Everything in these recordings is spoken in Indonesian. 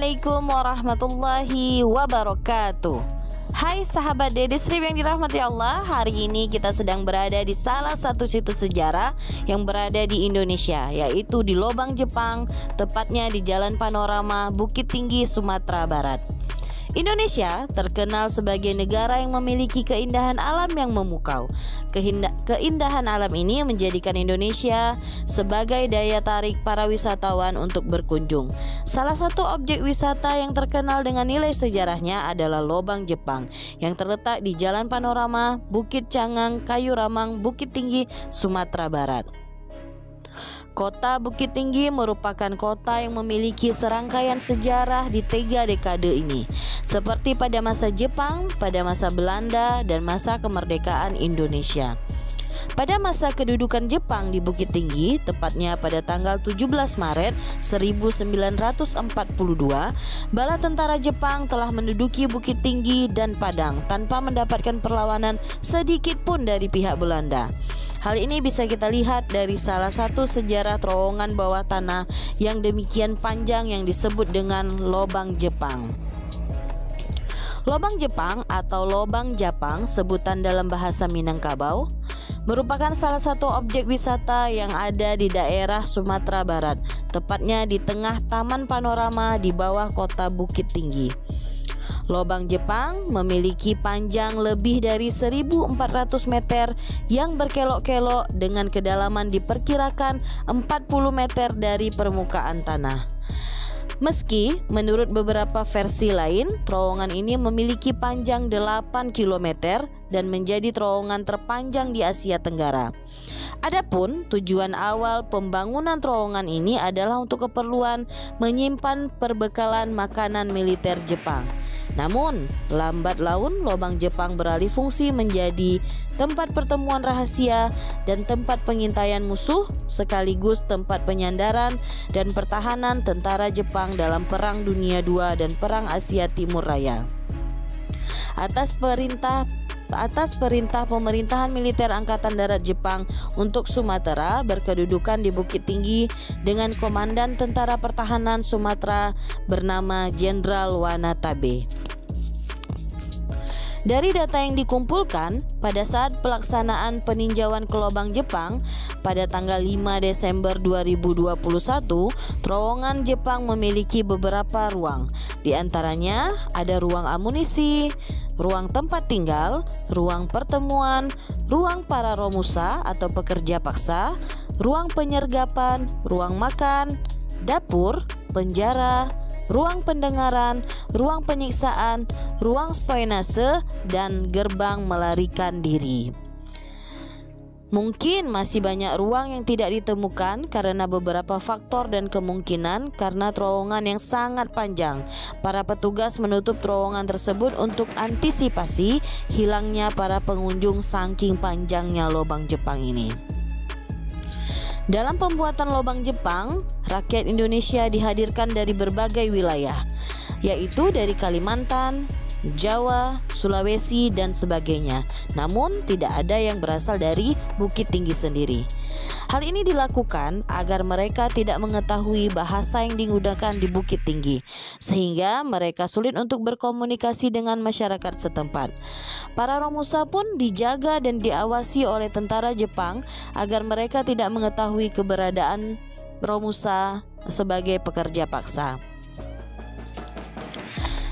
Assalamualaikum warahmatullahi wabarakatuh. Hai sahabat Dedesrib yang dirahmati Allah. Hari ini kita sedang berada di salah satu situs sejarah yang berada di Indonesia, yaitu di Lobang Jepang, tepatnya di Jalan Panorama, Bukit Tinggi, Sumatera Barat. Indonesia terkenal sebagai negara yang memiliki keindahan alam yang memukau. Keindahan alam ini menjadikan Indonesia sebagai daya tarik para wisatawan untuk berkunjung. Salah satu objek wisata yang terkenal dengan nilai sejarahnya adalah Lobang Jepang yang terletak di Jalan Panorama, Bukit Cangang, Kayu Ramang, Bukit Tinggi, Sumatera Barat. Kota Bukit Tinggi merupakan kota yang memiliki serangkaian sejarah di 3 dekade ini, seperti pada masa Jepang, pada masa Belanda, dan masa kemerdekaan Indonesia. Pada masa kedudukan Jepang di Bukit Tinggi, tepatnya pada tanggal 17 Maret 1942, bala tentara Jepang telah menduduki Bukit Tinggi dan Padang tanpa mendapatkan perlawanan sedikit pun dari pihak Belanda. Hal ini bisa kita lihat dari salah satu sejarah terowongan bawah tanah yang demikian panjang yang disebut dengan Lobang Jepang. Lobang Jepang atau Lobang Japang, sebutan dalam bahasa Minangkabau, merupakan salah satu objek wisata yang ada di daerah Sumatera Barat, tepatnya di tengah Taman Panorama di bawah kota Bukit Tinggi. Lobang Jepang memiliki panjang lebih dari 1.400 meter yang berkelok-kelok dengan kedalaman diperkirakan 40 meter dari permukaan tanah. Meski menurut beberapa versi lain, terowongan ini memiliki panjang 8 km dan menjadi terowongan terpanjang di Asia Tenggara. Adapun tujuan awal pembangunan terowongan ini adalah untuk keperluan menyimpan perbekalan makanan militer Jepang. Namun, lambat laun Lobang Jepang beralih fungsi menjadi tempat pertemuan rahasia dan tempat pengintaian musuh, sekaligus tempat penyandaran dan pertahanan tentara Jepang dalam Perang Dunia II dan Perang Asia Timur Raya. Atas perintah pemerintahan militer Angkatan Darat Jepang untuk Sumatera berkedudukan di Bukit Tinggi dengan Komandan Tentara Pertahanan Sumatera bernama Jenderal Wanatabe. Dari data yang dikumpulkan pada saat pelaksanaan peninjauan ke Lobang Jepang pada tanggal 5 Desember 2021, terowongan Jepang memiliki beberapa ruang. Di antaranya ada ruang amunisi, ruang tempat tinggal, ruang pertemuan, ruang para romusa atau pekerja paksa, ruang penyergapan, ruang makan, dapur, penjara, ruang pendengaran, ruang penyiksaan, ruang spoenase, dan gerbang melarikan diri. Mungkin masih banyak ruang yang tidak ditemukan karena beberapa faktor dan kemungkinan karena terowongan yang sangat panjang. Para petugas menutup terowongan tersebut untuk antisipasi hilangnya para pengunjung saking panjangnya Lobang Jepang ini. Dalam pembuatan Lobang Jepang, rakyat Indonesia dihadirkan dari berbagai wilayah, yaitu dari Kalimantan, Jawa, Sulawesi, dan sebagainya. Namun tidak ada yang berasal dari Bukit Tinggi sendiri. Hal ini dilakukan agar mereka tidak mengetahui bahasa yang digunakan di Bukit Tinggi, sehingga mereka sulit untuk berkomunikasi dengan masyarakat setempat. Para romusa pun dijaga dan diawasi oleh tentara Jepang agar mereka tidak mengetahui keberadaan romusa sebagai pekerja paksa.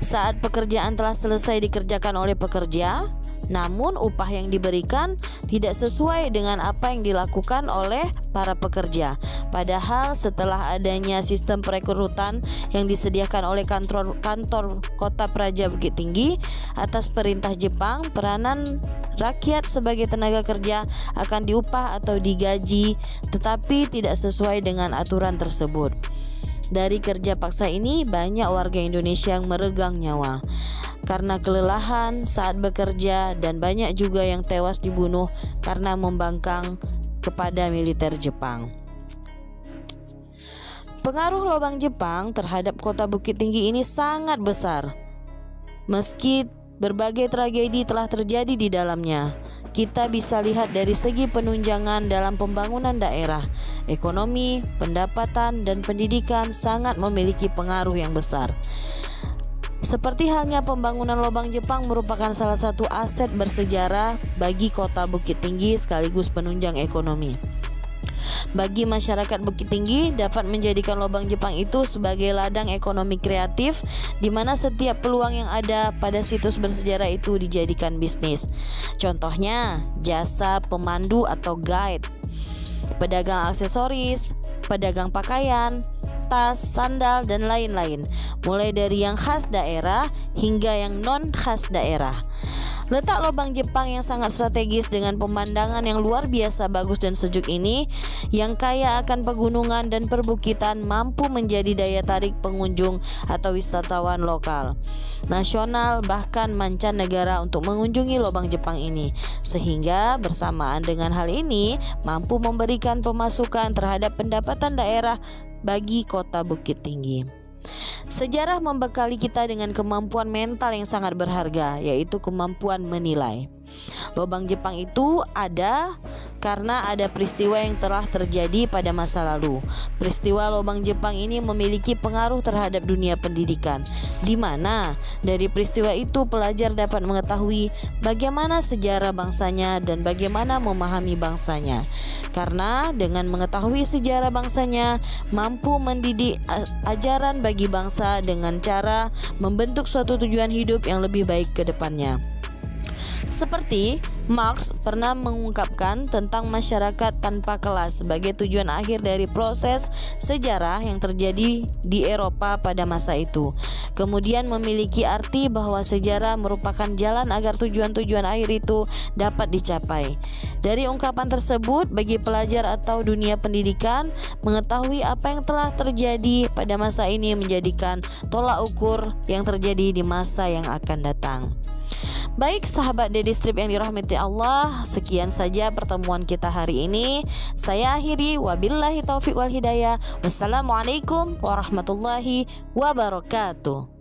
Saat pekerjaan telah selesai dikerjakan oleh pekerja, namun upah yang diberikan tidak sesuai dengan apa yang dilakukan oleh para pekerja. Padahal setelah adanya sistem perekrutan yang disediakan oleh kantor Kota Praja Bukit Tinggi atas perintah Jepang, peranan rakyat sebagai tenaga kerja akan diupah atau digaji, tetapi tidak sesuai dengan aturan tersebut. Dari kerja paksa ini banyak warga Indonesia yang meregang nyawa karena kelelahan saat bekerja, dan banyak juga yang tewas dibunuh karena membangkang kepada militer Jepang. Pengaruh Lobang Jepang terhadap kota Bukit Tinggi ini sangat besar. Meski berbagai tragedi telah terjadi di dalamnya, kita bisa lihat dari segi penunjangan dalam pembangunan daerah, ekonomi, pendapatan, dan pendidikan sangat memiliki pengaruh yang besar. Seperti halnya pembangunan Lobang Jepang merupakan salah satu aset bersejarah bagi kota Bukit Tinggi sekaligus penunjang ekonomi. Bagi masyarakat Bukit Tinggi dapat menjadikan Lobang Jepang itu sebagai ladang ekonomi kreatif di mana setiap peluang yang ada pada situs bersejarah itu dijadikan bisnis. Contohnya jasa pemandu atau guide, pedagang aksesoris, pedagang pakaian, tas, sandal, dan lain-lain, mulai dari yang khas daerah hingga yang non khas daerah. Letak Lobang Jepang yang sangat strategis dengan pemandangan yang luar biasa bagus dan sejuk ini, yang kaya akan pegunungan dan perbukitan, mampu menjadi daya tarik pengunjung atau wisatawan lokal, nasional, bahkan mancanegara untuk mengunjungi Lobang Jepang ini, sehingga bersamaan dengan hal ini mampu memberikan pemasukan terhadap pendapatan daerah bagi kota Bukit Tinggi. Sejarah membekali kita dengan kemampuan mental yang sangat berharga, yaitu kemampuan menilai. Lobang Jepang itu ada karena ada peristiwa yang telah terjadi pada masa lalu. Peristiwa Lobang Jepang ini memiliki pengaruh terhadap dunia pendidikan, di mana dari peristiwa itu pelajar dapat mengetahui bagaimana sejarah bangsanya dan bagaimana memahami bangsanya. Karena dengan mengetahui sejarah bangsanya mampu mendidik ajaran bagi bangsa dengan cara membentuk suatu tujuan hidup yang lebih baik ke depannya. Seperti Marx pernah mengungkapkan tentang masyarakat tanpa kelas sebagai tujuan akhir dari proses sejarah yang terjadi di Eropa pada masa itu. Kemudian memiliki arti bahwa sejarah merupakan jalan agar tujuan-tujuan akhir itu dapat dicapai. Dari ungkapan tersebut, bagi pelajar atau dunia pendidikan, mengetahui apa yang telah terjadi pada masa ini menjadikan tolak ukur yang terjadi di masa yang akan datang. Baik sahabat Daily Strip yang dirahmati Allah, sekian saja pertemuan kita hari ini. Saya akhiri, wabillahi taufiq wal hidayah. Wassalamualaikum warahmatullahi wabarakatuh.